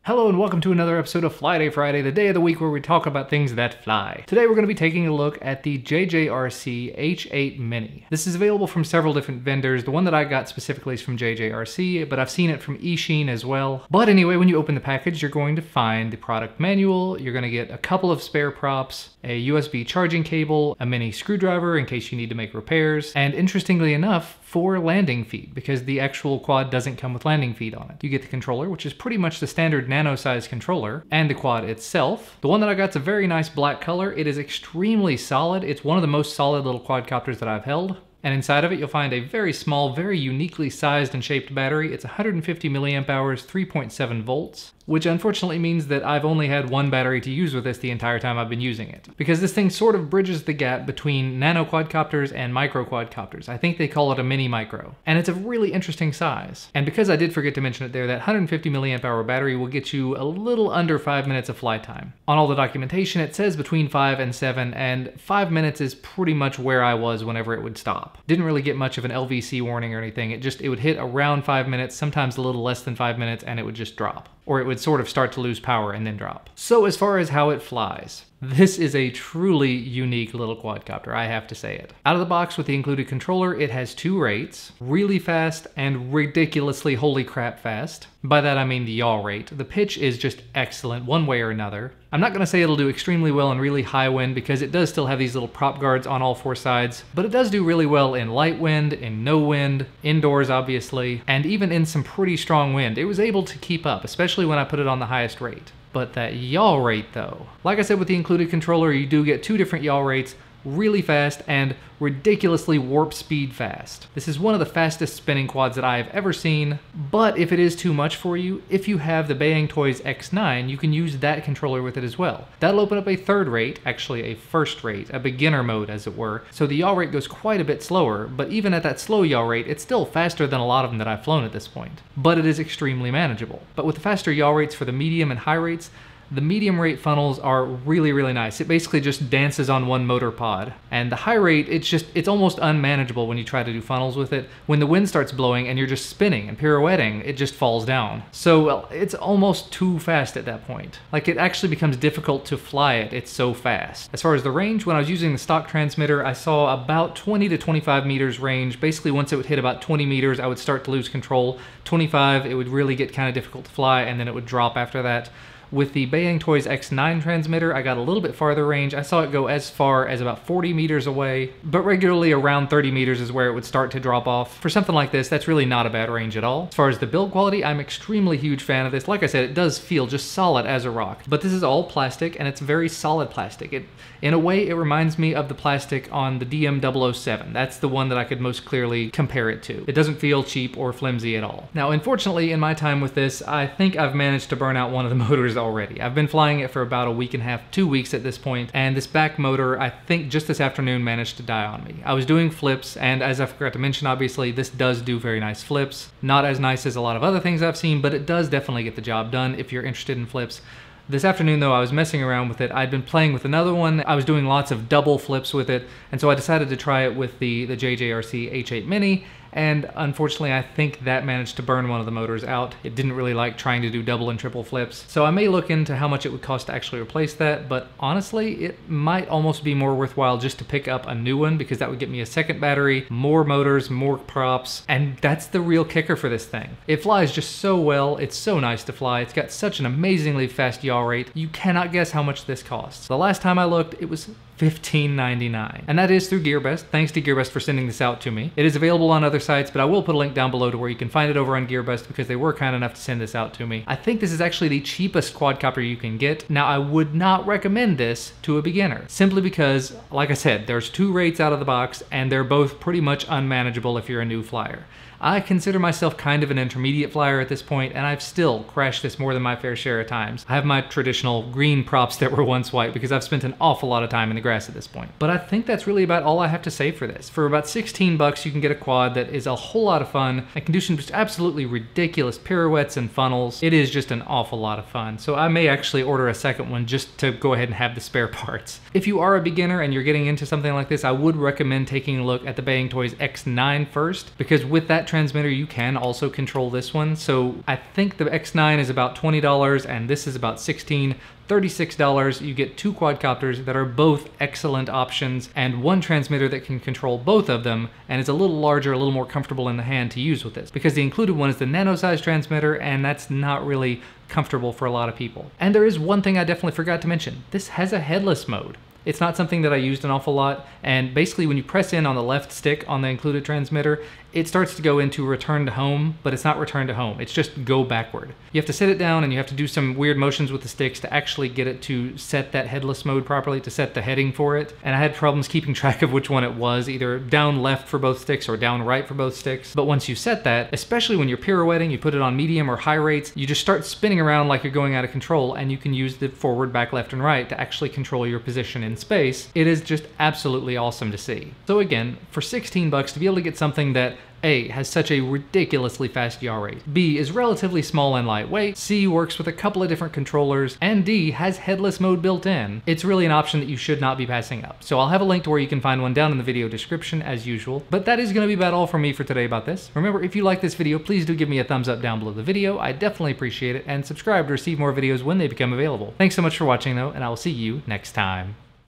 Hello and welcome to another episode of Fly Day Friday, the day of the week where we talk about things that fly. Today we're going to be taking a look at the JJRC H8 Mini. This is available from several different vendors. The one that I got specifically is from JJRC, but I've seen it from eSheen as well. But anyway, when you open the package, you're going to find the product manual, you're going to get a couple of spare props, a USB charging cable, a mini screwdriver in case you need to make repairs, and interestingly enough, 4 landing feet, because the actual quad doesn't come with landing feet on it. You get the controller, which is pretty much the standard nano-sized controller, and the quad itself. The one that I got is a very nice black color. It is extremely solid. It's one of the most solid little quadcopters that I've held. And inside of it, you'll find a very small, very uniquely sized and shaped battery. It's 150 milliamp hours, 3.7 volts, which unfortunately means that I've only had one battery to use with this the entire time I've been using it. Because this thing sort of bridges the gap between nano quadcopters and micro quadcopters. I think they call it a mini micro. And it's a really interesting size. And because I did forget to mention it there, that 150 milliamp hour battery will get you a little under 5 minutes of flight time. On all the documentation, it says between 5 and 7, and 5 minutes is pretty much where I was whenever it would stop. Didn't really get much of an LVC warning or anything. It would hit around 5 minutes, sometimes a little less than 5 minutes, and it would just drop. Or it would sort of start to lose power and then drop. So as far as how it flies, this is a truly unique little quadcopter, I have to say it. Out of the box with the included controller, it has 2 rates, really fast and ridiculously holy crap fast. By that I mean the yaw rate. The pitch is just excellent one way or another. I'm not gonna say it'll do extremely well in really high wind because it does still have these little prop guards on all 4 sides, but it does do really well in light wind, in no wind, indoors obviously, and even in some pretty strong wind. It was able to keep up, especially when I put it on the highest rate. But that yaw rate though, like I said with the included controller, you do get 2 different yaw rates, really fast and ridiculously warp speed fast. This is one of the fastest spinning quads that I have ever seen, but if it is too much for you, if you have the Bangtoys X9, you can use that controller with it as well. That'll open up a 3rd rate, actually a 1st rate, a beginner mode as it were, so the yaw rate goes quite a bit slower, but even at that slow yaw rate, it's still faster than a lot of them that I've flown at this point. But it is extremely manageable. But with the faster yaw rates for the medium and high rates, the medium rate funnels are really, really nice. It basically just dances on one motor pod. And the high rate, it's almost unmanageable when you try to do funnels with it. When the wind starts blowing and you're just spinning and pirouetting, it just falls down. So it's almost too fast at that point. Like it actually becomes difficult to fly it, it's so fast. As far as the range, when I was using the stock transmitter, I saw about 20 to 25 meters range. Basically once it would hit about 20 meters, I would start to lose control. 25, it would really get kind of difficult to fly, and then it would drop after that. With the Bangtoys X9 transmitter, I got a little bit farther range. I saw it go as far as about 40 meters away, but regularly around 30 meters is where it would start to drop off. For something like this, that's really not a bad range at all. As far as the build quality, I'm extremely huge fan of this. Like I said, it does feel just solid as a rock, but this is all plastic and it's very solid plastic. In a way, it reminds me of the plastic on the DM007. That's the one that I could most clearly compare it to. It doesn't feel cheap or flimsy at all. Now, unfortunately, in my time with this, I think I've managed to burn out one of the motors already. I've been flying it for about a week and a half, 2 weeks at this point, and this back motor, I think just this afternoon, managed to die on me. I was doing flips, and as I forgot to mention, obviously, this does do very nice flips. Not as nice as a lot of other things I've seen, but it does definitely get the job done if you're interested in flips. This afternoon though, I was messing around with it. I'd been playing with another one. I was doing lots of double flips with it, and so I decided to try it with the JJRC H8 Mini, and unfortunately I think that managed to burn one of the motors out. It didn't really like trying to do double and triple flips. So I may look into how much it would cost to actually replace that, but honestly, it might almost be more worthwhile just to pick up a new one, because that would get me a 2nd battery, more motors, more props, and that's the real kicker for this thing. It flies just so well, it's so nice to fly, it's got such an amazingly fast yaw rate, you cannot guess how much this costs. The last time I looked, it was $15.99, and that is through GearBest. Thanks to GearBest for sending this out to me. It is available on other sites, but I will put a link down below to where you can find it over on GearBest because they were kind enough to send this out to me. I think this is actually the cheapest quadcopter you can get. Now, I would not recommend this to a beginner, simply because, like I said, there's 2 rates out of the box, and they're both pretty much unmanageable if you're a new flyer. I consider myself kind of an intermediate flyer at this point, and I've still crashed this more than my fair share of times. I have my traditional green props that were once white because I've spent an awful lot of time in the grass at this point. But I think that's really about all I have to say for this. For about 16 bucks, you can get a quad that is a whole lot of fun and can do some just absolutely ridiculous pirouettes and funnels. It is just an awful lot of fun. So I may actually order a 2nd one just to go ahead and have the spare parts. If you are a beginner and you're getting into something like this, I would recommend taking a look at the Bangtoys X9 first, because with that that transmitter, you can also control this one. So I think the X9 is about $20 and this is about $16. $36, you get 2 quadcopters that are both excellent options and one transmitter that can control both of them and is a little larger, a little more comfortable in the hand to use with this, because the included one is the nano size transmitter and that's not really comfortable for a lot of people. And there is one thing I definitely forgot to mention. This has a headless mode. It's not something that I used an awful lot, and basically when you press in on the left stick on the included transmitter, it starts to go into return to home, but it's not return to home, it's just go backward. You have to sit it down and you have to do some weird motions with the sticks to actually get it to set that headless mode properly, to set the heading for it. And I had problems keeping track of which one it was, either down left for both sticks or down right for both sticks. But once you set that, especially when you're pirouetting, you put it on medium or high rates, you just start spinning around like you're going out of control, and you can use the forward, back, left, and right to actually control your position in space. It is just absolutely awesome to see. So again, for 16 bucks to be able to get something that A, has such a ridiculously fast yaw rate, B, is relatively small and lightweight, C, works with a couple of different controllers, and D, has headless mode built in, it's really an option that you should not be passing up. So I'll have a link to where you can find one down in the video description as usual. But that is going to be about all from me for today about this. Remember, if you like this video, please do give me a thumbs up down below the video. I definitely appreciate it, and subscribe to receive more videos when they become available. Thanks so much for watching though, and I will see you next time.